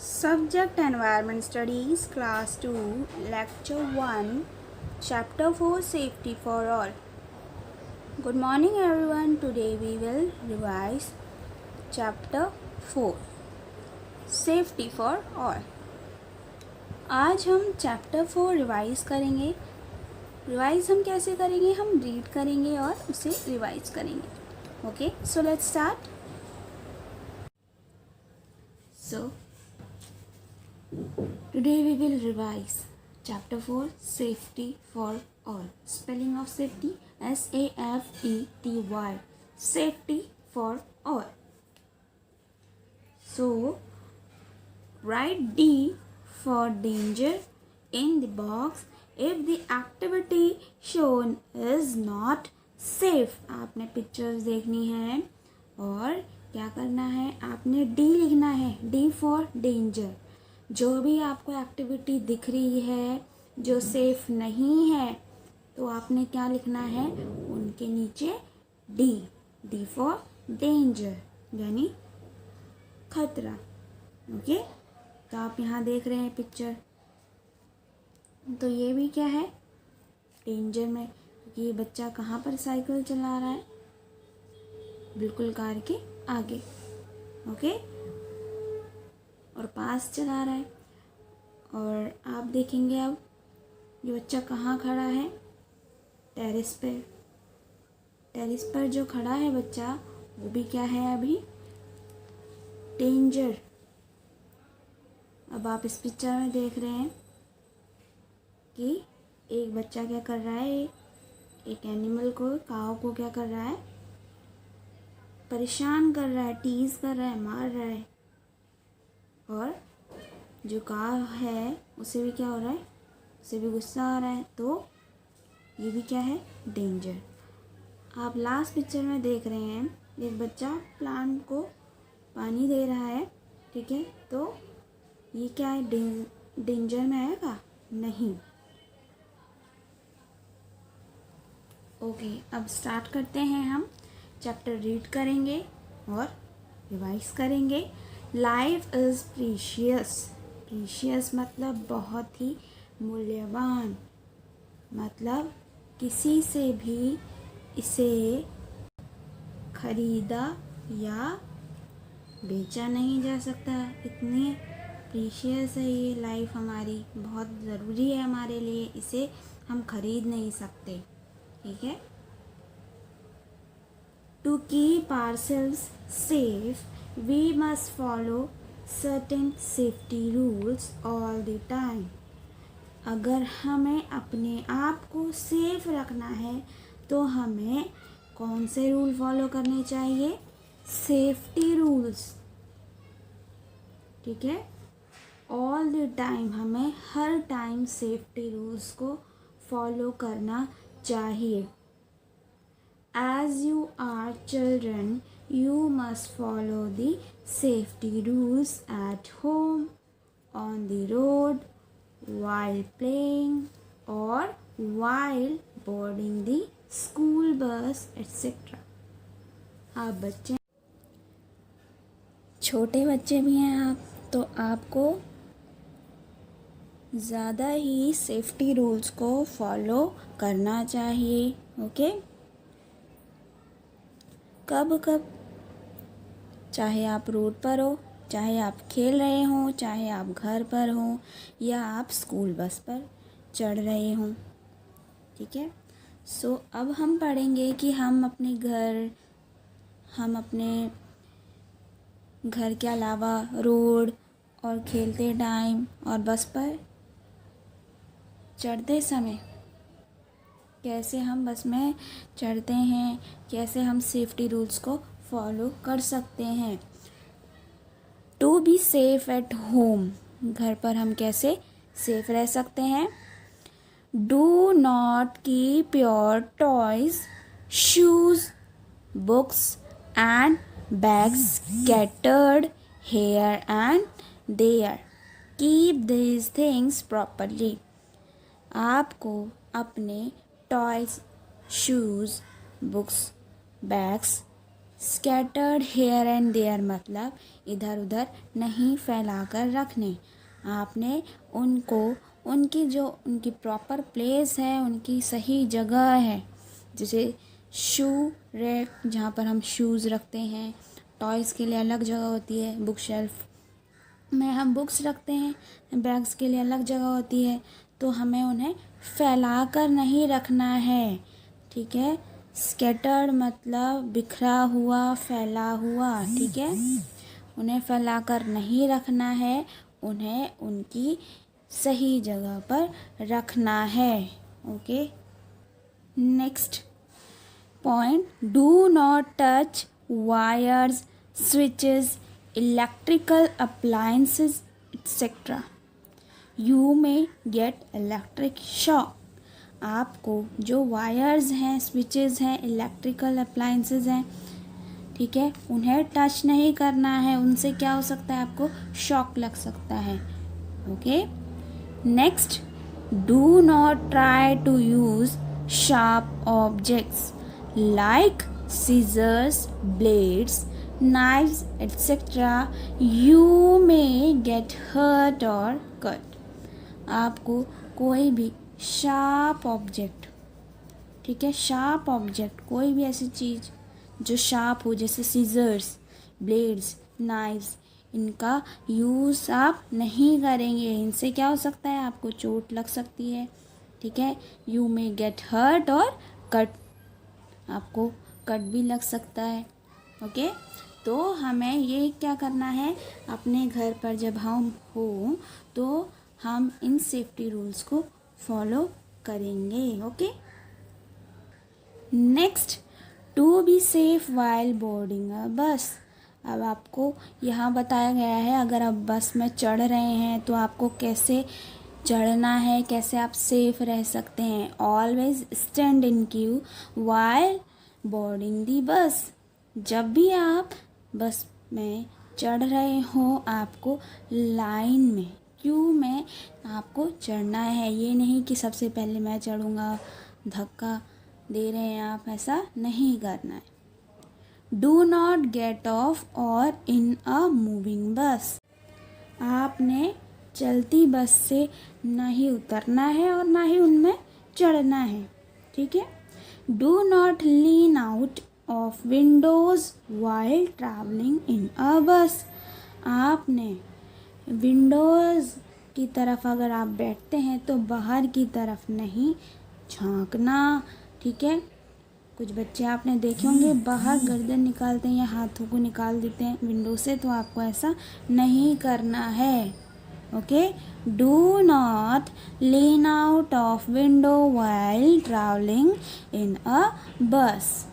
Subject Environment Studies Class 2 Lecture 1 Chapter 4 Safety for All. Good morning everyone. Today we will revise Chapter 4 Safety for All. आज हम Chapter 4 revise करेंगे. Revise हम कैसे करेंगे? हम read करेंगे और उसे रिवाइज करेंगे. Okay, so let's start. So today we will revise Chapter 4 Safety for All. Spelling of safety SAFETY. Safety for all. So write D for danger in the box if the activity shown is not safe. आपने pictures देखनी है और क्या करना है? आपने D लिखना है. D for danger. जो भी आपको एक्टिविटी दिख रही है जो सेफ नहीं है तो आपने क्या लिखना है? उनके नीचे डी. डी फॉर डेंजर यानी खतरा. ओके, तो आप यहाँ देख रहे हैं पिक्चर. तो ये भी क्या है? डेंजर में, क्योंकि ये बच्चा कहाँ पर साइकिल चला रहा है? बिल्कुल कार के आगे. ओके, और पास चला रहा है. और आप देखेंगे अब ये बच्चा कहाँ खड़ा है? टेरेस पे. टेरेस पर जो खड़ा है बच्चा वो भी क्या है? अभी डेंजर. अब आप इस पिक्चर में देख रहे हैं कि एक बच्चा क्या कर रहा है? एक एनिमल को, काऊ को क्या कर रहा है? परेशान कर रहा है, टीज कर रहा है, मार रहा है. और जो काव है उसे भी क्या हो रहा है? उसे भी गुस्सा आ रहा है. तो ये भी क्या है? डेंजर. आप लास्ट पिक्चर में देख रहे हैं एक बच्चा प्लांट को पानी दे रहा है. ठीक है, तो ये क्या है? डेंजर में आएगा? नहीं. ओके, अब स्टार्ट करते हैं. हम चैप्टर रीड करेंगे और रिवाइज करेंगे. Life is precious. प्रीशियस मतलब बहुत ही मूल्यवान. मतलब किसी से भी इसे खरीदा या बेचा नहीं जा सकता. इतनी प्रीशियस है ये लाइफ हमारी. बहुत ज़रूरी है हमारे लिए. इसे हम खरीद नहीं सकते. ठीक है. To keep ourselves safe, we must follow certain safety rules all the time. अगर हमें अपने आप को सेफ रखना है तो हमें कौन से रूल फॉलो करने चाहिए? Safety rules. ठीक है. ऑल द टाइम, हमें हर टाइम सेफ्टी रूल्स को फॉलो करना चाहिए. As you are children, you must follow the safety rules at home, on the road, while playing, or while boarding the school bus, etc. आप बच्चे, छोटे बच्चे भी हैं आप, तो आपको ज़्यादा ही सेफ्टी रूल्स को फॉलो करना चाहिए. ओके, कब कब, चाहे आप रोड पर हो, चाहे आप खेल रहे हों, चाहे आप घर पर हों, या आप स्कूल बस पर चढ़ रहे हों. ठीक है. सो अब हम पढ़ेंगे कि हम अपने घर के अलावा रोड और खेलते टाइम और बस पर चढ़ते समय कैसे हम बस में चढ़ते हैं, कैसे हम सेफ्टी रूल्स को फॉलो कर सकते हैं. To be safe at home, घर पर हम कैसे सेफ रह सकते हैं? Do not keep your toys, shoes, books and bags scattered here and there. Keep these things properly. आपको अपने toys, shoes, books, bags scattered here and there मतलब इधर उधर नहीं फैलाकर रखने। आपने उनको उनकी प्रॉपर प्लेस है, उनकी सही जगह है, जैसे शू रैक जहाँ पर हम शूज़ रखते हैं, टॉयज़ के लिए अलग जगह होती है, बुक शेल्फ में हम बुक्स रखते हैं, बैग्स के लिए अलग जगह होती है, तो हमें उन्हें फैला कर नहीं रखना है। ठीक है, स्कैटर्ड मतलब बिखरा हुआ, फैला हुआ। ठीक है, उन्हें फैला कर नहीं रखना है, उन्हें उनकी सही जगह पर रखना है। Okay, next point, do not touch wires, switches, electrical appliances etcetera, you में गेट इलेक्ट्रिक शॉक। आपको जो वायर्स हैं, स्विचेस हैं, इलेक्ट्रिकल अप्लायंसेस हैं, ठीक है, उन्हें टच नहीं करना है, उनसे क्या हो सकता है, आपको शॉक लग सकता है। Okay, next, do not try to use sharp objects like scissors, blades, knives, etc. You may get hurt or cut. आपको कोई भी शार्प ऑब्जेक्ट, ठीक है, शार्प ऑब्जेक्ट, कोई भी ऐसी चीज़ जो शार्प हो, जैसे सीजर्स, ब्लेड्स, नाइव्स, इनका यूज़ आप नहीं करेंगे। इनसे क्या हो सकता है, आपको चोट लग सकती है। ठीक है, यू मे गेट हर्ट और कट, आपको कट भी लग सकता है। ओके, तो हमें ये क्या करना है, अपने घर पर जब हम हो तो हम इन सेफ्टी रूल्स को फॉलो करेंगे। Okay, next, to be safe while boarding a bus. अब आपको यहाँ बताया गया है, अगर आप बस में चढ़ रहे हैं तो आपको कैसे चढ़ना है, कैसे आप सेफ रह सकते हैं। Always stand in queue while boarding the bus. जब भी आप बस में चढ़ रहे हो, आपको लाइन में, क्यू में आपको चढ़ना है। ये नहीं कि सबसे पहले मैं चढ़ूँगा, धक्का दे रहे हैं आप, ऐसा नहीं करना है। डू नॉट गेट ऑफ और इन अ मूविंग बस। आपने चलती बस से ना ही उतरना है और ना ही उनमें चढ़ना है। ठीक है, do not lean out of windows while travelling in a bus. आपने विंडोज़ की तरफ अगर आप बैठते हैं तो बाहर की तरफ नहीं झांकना। ठीक है, कुछ बच्चे आपने देखे होंगे बाहर गर्दन निकालते हैं या हाथों को निकाल देते हैं विंडो से, तो आपको ऐसा नहीं करना है। Okay, do not lean out of window while travelling in a bus.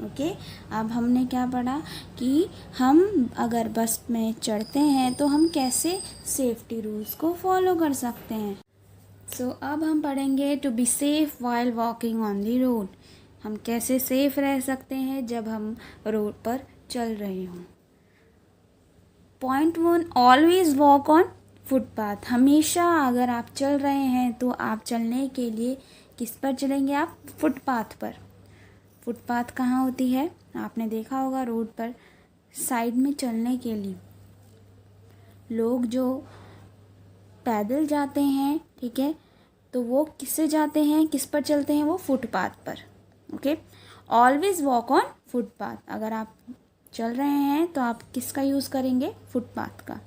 Okay, अब हमने क्या पढ़ा कि हम अगर बस में चढ़ते हैं तो हम कैसे सेफ्टी रूल्स को फॉलो कर सकते हैं। सो अब हम पढ़ेंगे to be safe while walking on the road. हम कैसे सेफ रह सकते हैं जब हम रोड पर चल रहे हों। Point 1, always walk on footpath. हमेशा अगर आप चल रहे हैं तो आप चलने के लिए किस पर चलेंगे, आप फुटपाथ पर। फुटपाथ कहाँ होती है, आपने देखा होगा रोड पर साइड में चलने के लिए लोग जो पैदल जाते हैं, ठीक है, तो वो किससे जाते हैं, किस पर चलते हैं, वो फुटपाथ पर। Okay, always walk on footpath. अगर आप चल रहे हैं तो आप किसका यूज़ करेंगे, फुटपाथ का।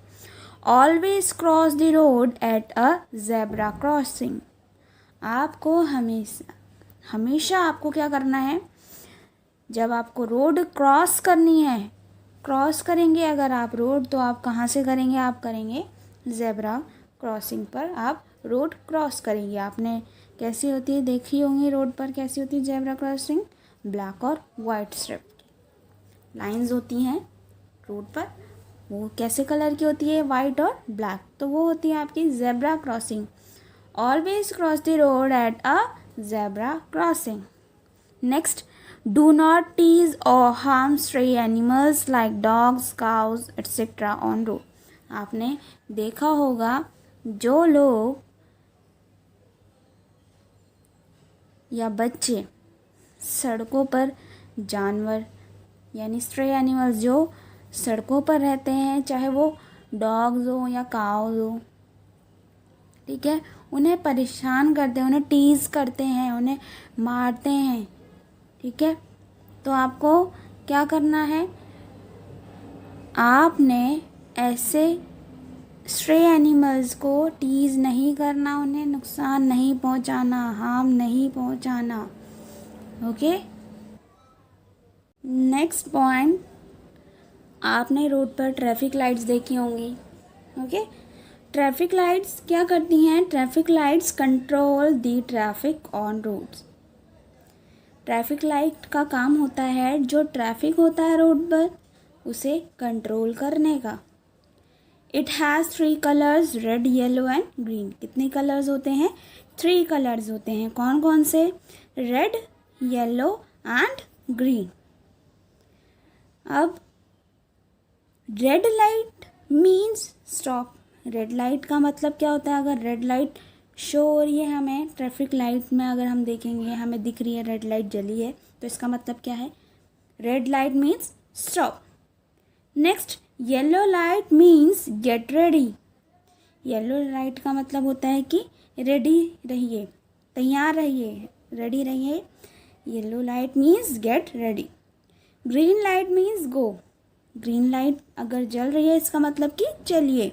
Always cross the road at a zebra crossing. आपको हमेशा आपको क्या करना है, जब आपको रोड क्रॉस करनी है, क्रॉस करेंगे अगर आप रोड, तो आप कहाँ से करेंगे, आप करेंगे जेब्रा क्रॉसिंग पर आप रोड क्रॉस करेंगे। आपने कैसी होती है देखी होंगी, रोड पर कैसी होती है जेब्रा क्रॉसिंग, ब्लैक और वाइट स्ट्रिप लाइंस होती हैं रोड पर। वो कैसे कलर की होती है, वाइट और ब्लैक, तो वो होती है आपकी zebra crossing. Always cross the road at a zebra crossing. Next, do not tease or harm stray animals like dogs, cows etcetera on road. आपने देखा होगा जो लोग या बच्चे सड़कों पर जानवर यानी स्ट्रे एनिमल्स जो सड़कों पर रहते हैं, चाहे वो डॉग्स हो या काउज हो, ठीक है, उन्हें परेशान करते हैं, उन्हें टीज करते हैं, उन्हें मारते हैं, ठीक है। तो आपको क्या करना है, आपने ऐसे स्ट्रे एनिमल्स को टीज नहीं करना, उन्हें नुकसान नहीं पहुंचाना, हार्म नहीं पहुंचाना। ओके, नेक्स्ट पॉइंट, आपने रोड पर ट्रैफिक लाइट्स देखी होंगी। ओके, ट्रैफिक लाइट्स क्या करती हैं, traffic lights control the traffic on roads. Traffic light का काम होता है जो ट्रैफिक होता है रोड पर उसे कंट्रोल करने का। It has 3 colours, red, yellow and green. कितने कलर्स होते हैं, 3 कलर्स होते हैं। कौन कौन से, रेड, येलो एंड ग्रीन। अब red light means stop. Red light का मतलब क्या होता है, अगर रेड लाइट शो हो रही है हमें ट्रैफिक लाइट में, अगर हम देखेंगे हमें दिख रही है रेड लाइट जली है, तो इसका मतलब क्या है, red light means stop. Next, yellow light means get ready. Yellow light का मतलब होता है कि रेडी रहिए, तैयार रहिए, रेडी रहिए। Yellow light means get ready. Green light means go. Green light अगर जल रही है इसका मतलब कि चलिए।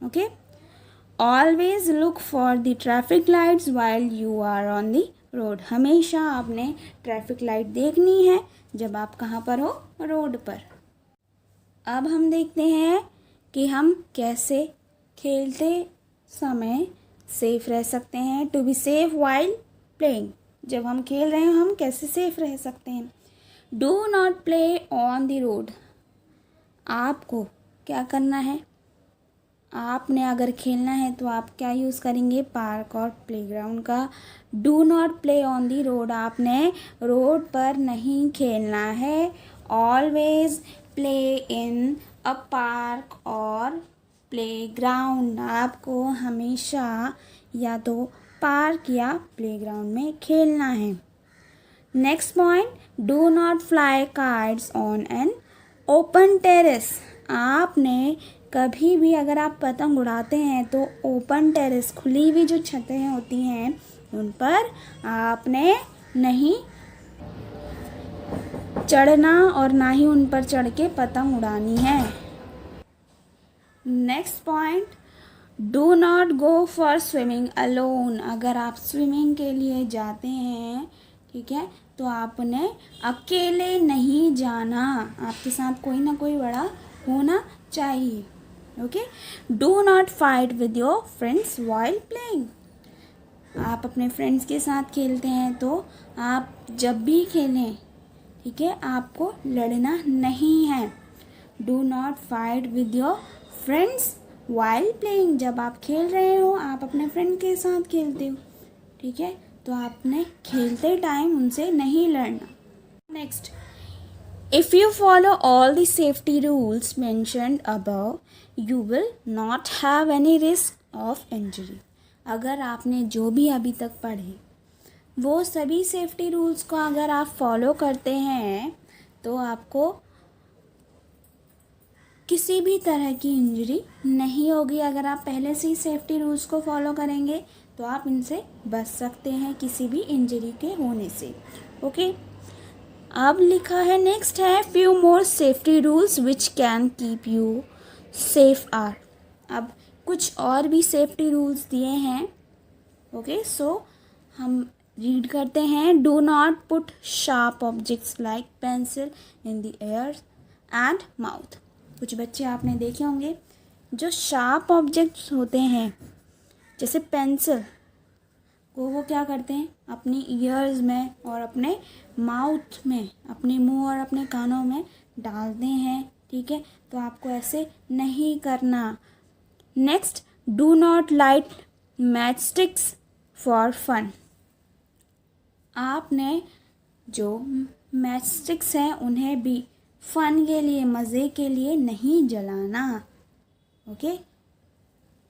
Okay, always look for the traffic lights while you are on the road. हमेशा आपने ट्रैफिक लाइट देखनी है जब आप कहाँ पर हो, रोड पर। अब हम देखते हैं कि हम कैसे खेलते समय सेफ रह सकते हैं। To be safe while playing, जब हम खेल रहे हैं हम कैसे सेफ रह सकते हैं। Do not play on the road. आपको क्या करना है, आपने अगर खेलना है तो आप क्या यूज़ करेंगे, पार्क और प्लेग्राउंड का। Do not play on the road, आपने रोड पर नहीं खेलना है। Always play in a park और प्लेग्राउंड, आपको हमेशा या तो पार्क या प्लेग्राउंड में खेलना है। Next point, do not fly kites on an open terrace. आपने कभी भी अगर आप पतंग उड़ाते हैं तो ओपन टेरेस, खुली हुई जो छतें होती हैं उन पर आपने नहीं चढ़ना और ना ही उन पर चढ़ के पतंग उड़ानी है। Next point, do not go for swimming alone. अगर आप स्विमिंग के लिए जाते हैं, ठीक है, तो आपने अकेले नहीं जाना, आपके साथ कोई ना कोई बड़ा होना चाहिए। Okay, do not fight with your friends while playing. आप अपने फ्रेंड्स के साथ खेलते हैं तो आप जब भी खेलें, ठीक है, आपको लड़ना नहीं है। Do not fight with your friends while playing. जब आप खेल रहे हो, आप अपने फ्रेंड के साथ खेलते हो, ठीक है, तो आपने खेलते टाइम उनसे नहीं लड़ना। Next, if you follow all the safety rules mentioned above, you will not have any risk of injury. अगर आपने जो भी अभी तक पढ़े वो सभी सेफ्टी रूल्स को अगर आप फॉलो करते हैं तो आपको किसी भी तरह की इंजरी नहीं होगी। अगर आप पहले से ही सेफ्टी रूल्स को फॉलो करेंगे तो आप इनसे बच सकते हैं किसी भी इंजरी के होने से। ओके, अब लिखा है, नेक्स्ट है few more safety rules which can keep you safe are. अब कुछ और भी सेफ्टी रूल्स दिए हैं। ओके, सो हम रीड करते हैं। Do not put sharp objects like pencil in the air and mouth. कुछ बच्चे आपने देखे होंगे जो शार्प ऑब्जेक्ट्स होते हैं जैसे पेंसिल को वो क्या करते हैं अपनी ईयर्स में और अपने माउथ में, अपने मुंह और अपने कानों में डालते हैं, ठीक है, तो आपको ऐसे नहीं करना। Next, do not light match sticks for fun. आपने जो मैच स्टिक्स हैं उन्हें भी फन के लिए, मज़े के लिए नहीं जलाना। ओके,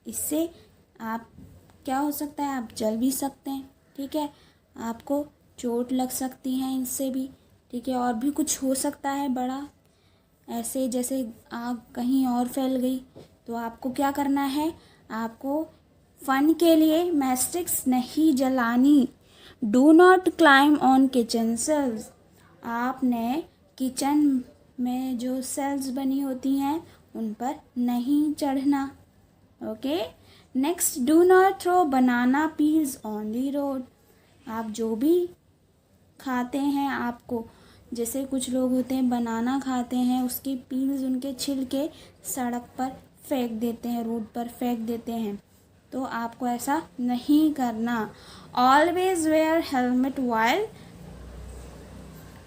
इससे आप क्या हो सकता है, आप जल भी सकते हैं, ठीक है, आपको चोट लग सकती है इससे भी, ठीक है, और भी कुछ हो सकता है बड़ा, ऐसे जैसे आग कहीं और फैल गई, तो आपको क्या करना है, आपको फन के लिए मैस्टिक्स नहीं जलानी। Do not climb on kitchen shelves, आपने किचन में जो सेल्स बनी होती हैं उन पर नहीं चढ़ना। Okay, next, do not throw banana peels on the road, आप जो भी खाते हैं, आपको जैसे कुछ लोग होते हैं बनाना खाते हैं, उसकी पील्स, उनके छिलके सड़क पर फेंक देते हैं, रोड पर फेंक देते हैं, तो आपको ऐसा नहीं करना। Always wear helmet while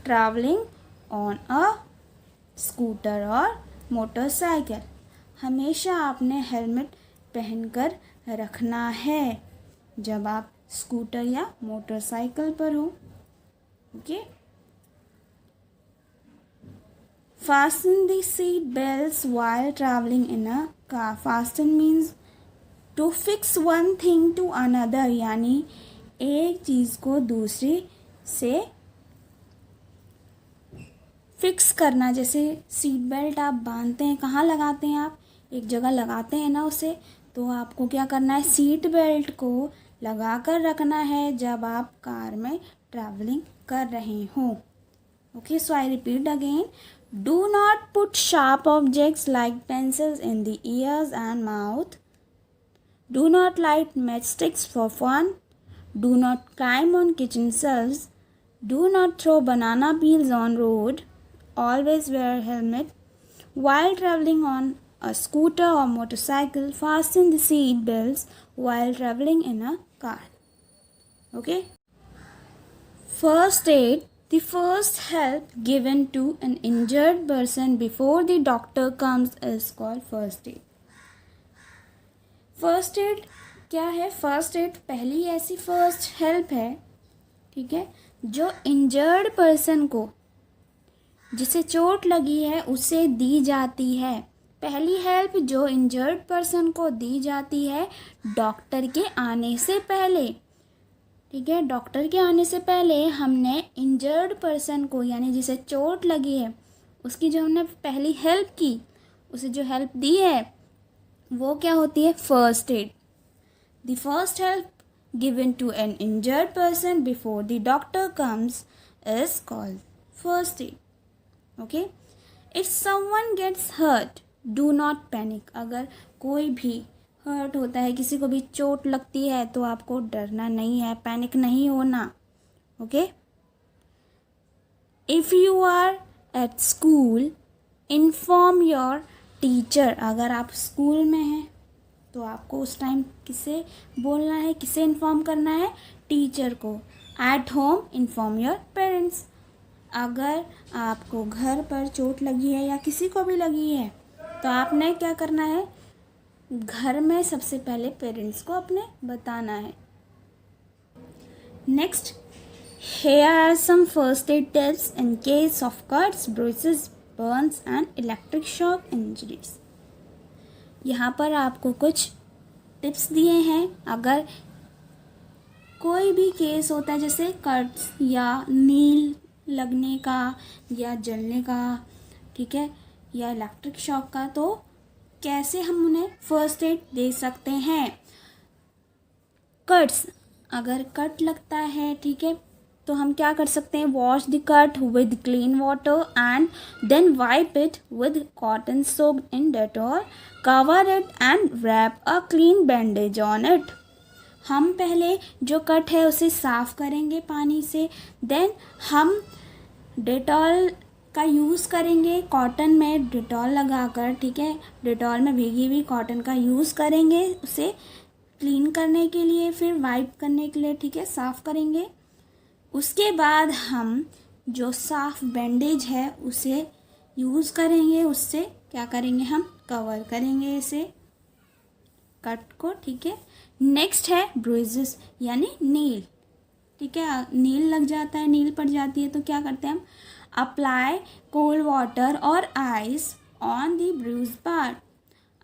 travelling on a scooter और मोटरसाइकिल, हमेशा आपने हेलमेट पहनकर रखना है जब आप स्कूटर या मोटरसाइकिल पर हो। Okay, fasten the seat belts while traveling in a car. Fasten means to fix one thing to another, यानी एक चीज़ को दूसरी से फिक्स करना। जैसे सीट बेल्ट आप बांधते हैं, कहाँ लगाते हैं, आप एक जगह लगाते हैं ना उसे, तो आपको क्या करना है, सीट बेल्ट को लगा कर रखना है जब आप कार में ट्रैवलिंग कर रहे हो। Okay, so I repeat again, do not put sharp objects like pencils in the ears and mouth. Do not light matchsticks for fun. Do not climb on kitchen shelves. Do not throw banana peels on road. Always wear helmet. While traveling on a scooter or motorcycle, fasten the seat belts while traveling in a car. Okay? First aid. The first help given to an injured person before the doctor comes is called first aid. First aid क्या है, first add पहली ऐसी first help है, ठीक है, जो injured person को, जिसे चोट लगी है, उसे दी जाती है। पहली हेल्प जो इंजर्ड पर्सन को दी जाती है डॉक्टर के आने से पहले, ठीक है, डॉक्टर के आने से पहले हमने इंजर्ड पर्सन को, यानी जिसे चोट लगी है, उसकी जो हमने पहली हेल्प की, उसे जो हेल्प दी है वो क्या होती है, first aid. The first help given to an injured person before the doctor comes is called first aid. Okay, if someone gets hurt do not panic, अगर कोई भी हर्ट होता है, किसी को भी चोट लगती है, तो आपको डरना नहीं है, पैनिक नहीं होना। Okay, if you are at school inform your teacher, अगर आप स्कूल में हैं तो आपको उस टाइम किसे बोलना है, किसे इन्फॉर्म करना है, टीचर को। At home inform your parents, अगर आपको घर पर चोट लगी है या किसी को भी लगी है तो आपने क्या करना है, घर में सबसे पहले पेरेंट्स को अपने बताना है। Next, here are some first aid tips in case of cuts, bruises, burns and electric shock injuries. यहाँ पर आपको कुछ टिप्स दिए हैं, अगर कोई भी केस होता है जैसे कट्स या नील लगने का या जलने का, ठीक है, या इलेक्ट्रिक शॉक का, तो कैसे हम उन्हें फर्स्ट एड दे सकते हैं। कट्स, अगर कट लगता है, ठीक है, तो हम क्या कर सकते हैं, wash the cut with clean water and then wipe it with cotton soaked in Dettol, cover it and wrap a clean bandage on it. हम पहले जो कट है उसे साफ करेंगे पानी से, देन हम डेटॉल का यूज़ करेंगे, कॉटन में डेटॉल लगाकर, ठीक है, डेटॉल में भीगी हुई कॉटन का यूज़ करेंगे उसे क्लीन करने के लिए, फिर वाइप करने के लिए, ठीक है, साफ़ करेंगे। उसके बाद हम जो साफ बैंडेज है उसे यूज़ करेंगे, उससे क्या करेंगे, हम कवर करेंगे इसे, कट को, ठीक है। नेक्स्ट है ब्रूइजेस यानी नील, ठीक है, नील लग जाता है, नील पड़ जाती है, तो क्या करते हैं हम, अप्लाई कोल्ड वाटर और ice on the bruise part.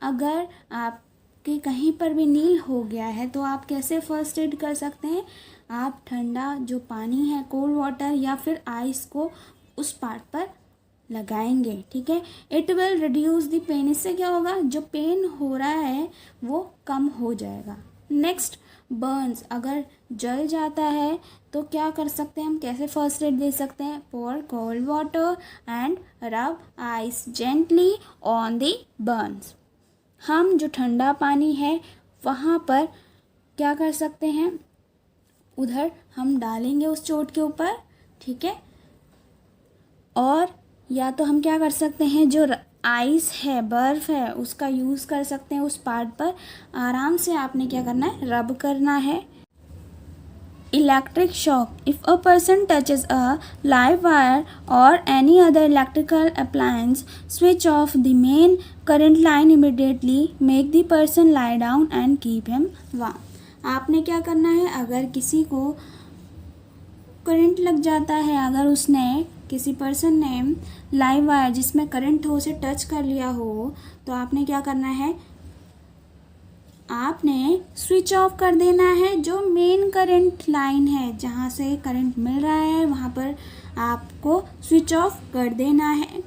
अगर आपके कहीं पर भी नील हो गया है तो आप कैसे फर्स्ट एड कर सकते हैं, आप ठंडा जो पानी है, कोल्ड वाटर या फिर आइस को उस पार्ट पर लगाएंगे, ठीक है। It will reduce the pain, इससे क्या होगा, जो पेन हो रहा है वो कम हो जाएगा। नेक्स्ट, बर्न्स, अगर जल जाता है तो क्या कर सकते हैं हम, कैसे फर्स्ट एड दे सकते हैं, pour cold water and rub ice gently on the burns. हम जो ठंडा पानी है वहाँ पर क्या कर सकते हैं, उधर हम डालेंगे उस चोट के ऊपर, ठीक है। और या तो हम क्या कर सकते हैं, जो आइस है, बर्फ़ है, उसका यूज़ कर सकते हैं उस पार्ट पर। आराम से आपने क्या करना है, रब करना है। Electric shock, if a person touches a live wire or any other electrical appliance, switch off the main current line immediately, make the person lie down and keep him warm. आपने क्या करना है, अगर किसी को current लग जाता है, अगर उसने, किसी पर्सन ने लाइव वायर जिसमें करंट हो उसे टच कर लिया हो, तो आपने क्या करना है, आपने स्विच ऑफ कर देना है। जो मेन करंट लाइन है, जहाँ से करंट मिल रहा है, वहाँ पर आपको स्विच ऑफ कर देना है,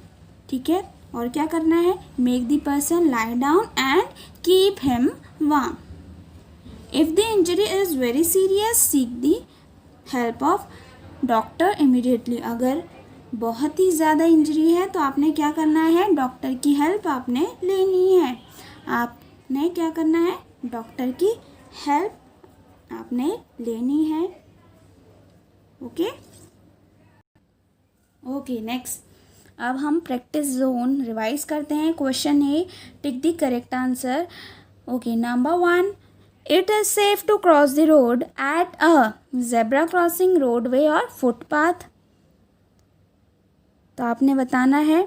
ठीक है। और क्या करना है, make the person lie down and keep him warm. If the injury is very serious, seek the help of doctor immediately. अगर बहुत ही ज़्यादा इंजरी है तो आपने क्या करना है, डॉक्टर की हेल्प आपने लेनी है। आपने क्या करना है, डॉक्टर की हेल्प आपने लेनी है। ओके ओके, नेक्स्ट, अब हम प्रैक्टिस जोन रिवाइज करते हैं। Question A, tick the correct answer. Okay, number 1, it is safe to cross the road at a zebra crossing, roadway और फुटपाथ। तो आपने बताना है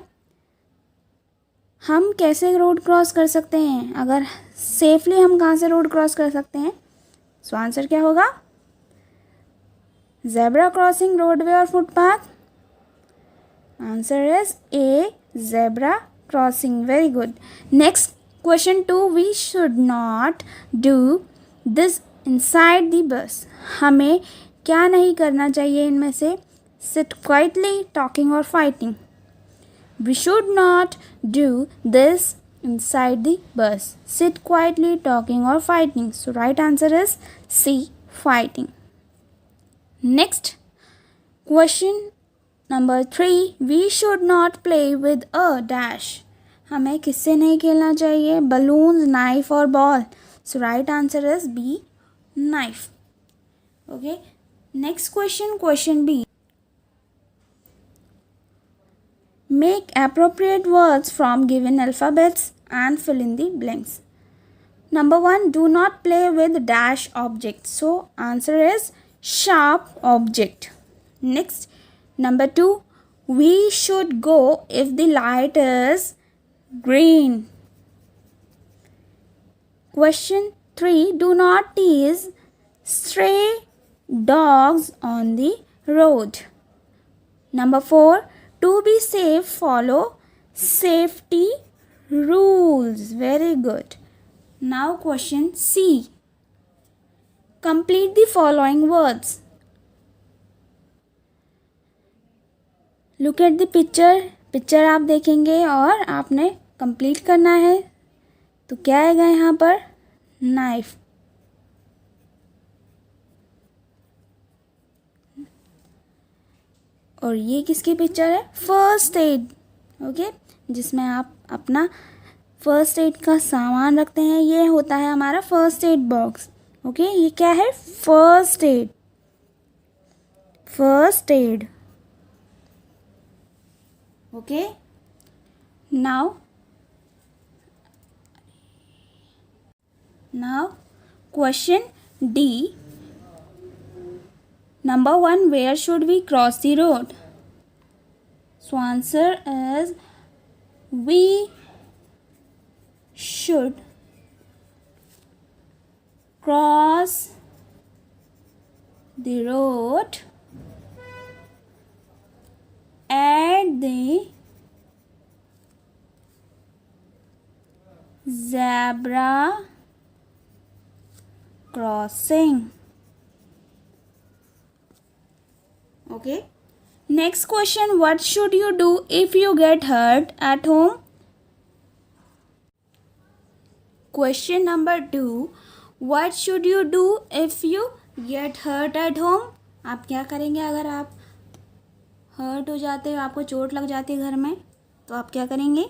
हम कैसे रोड क्रॉस कर सकते हैं, अगर सेफली हम कहाँ से रोड क्रॉस कर सकते हैं। सो आंसर क्या होगा, जेब्रा क्रॉसिंग, रोडवे और footpath. Answer is A, zebra crossing. Very good. Next, question 2, we should not do this inside the bus. हमें क्या नहीं करना चाहिए इनमें से, सिट क्वाइटली, टॉकिंग और fighting. We should not do this inside the bus. Sit quietly, talking or fighting. So right answer is C, fighting. Next, question number 3. We should not play with a dash. हमें किससे नहीं खेलना चाहिए, balloons, knife और ball. So right answer is B, knife. Okay. Next question, question B. Make appropriate words from given alphabets and fill in the blanks. Number 1, do not play with dash object. So answer is sharp object. Next, number 2, we should go if the light is green. Question 3, do not tease stray dogs on the road. Number 4, to be safe, follow safety rules. Very good. Now question C. Complete the following words. Look at the picture. Picture आप देखेंगे और आपने complete करना है। तो क्या आएगा यहाँ पर, नाइफ। और ये किसकी पिक्चर है, फर्स्ट एड। ओके, जिसमें आप अपना फर्स्ट एड का सामान रखते हैं, ये होता है हमारा फर्स्ट एड बॉक्स। ओके, ये क्या है, first add, first aid. Okay, now question D. Number 1, where should we cross the road? So answer is we should cross the road at the zebra crossing. Okay, Next question, what should you do if you get hurt at home? Question number 2, what should you do if you get hurt at home? आप क्या करेंगे अगर आप hurt हो जाते हो, आपको चोट लग जाती है घर में, तो आप क्या करेंगे?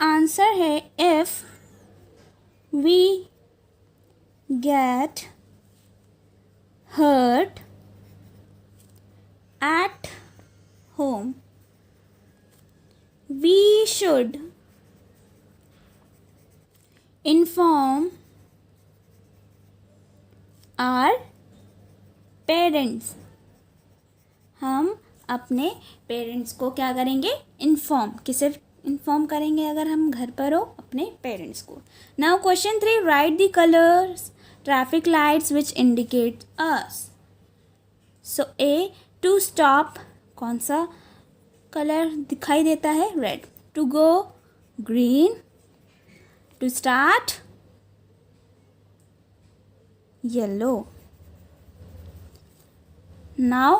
आंसर है if we get hurt at home we should inform our parents. हम अपने पेरेंट्स को क्या करेंगे? इन्फॉर्म। किसे इन्फॉर्म करेंगे अगर हम घर पर हो? अपने पेरेंट्स को। Now question 3, write the colours traffic lights which indicate us. So A to stop, कौन सा कलर दिखाई देता है? Red. To go green, to start yellow. Now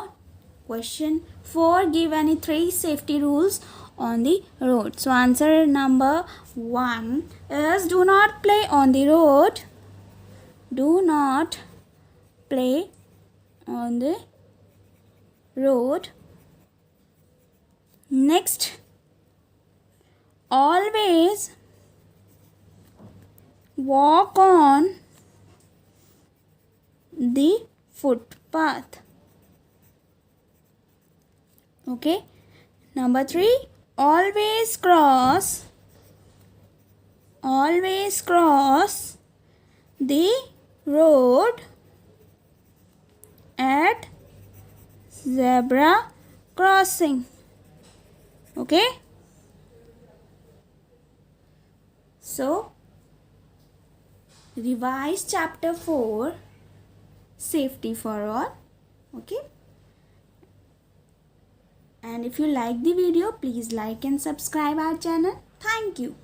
question 4, give any 3 safety rules on the road. So answer number 1 is do not play on the road. Do not play on the road. Next, always walk on the footpath. Okay. Number 3, always cross the road at zebra crossing. Okay. So revise chapter 4, safety for all. Okay. And if you like the video, please like and subscribe our channel. Thank you.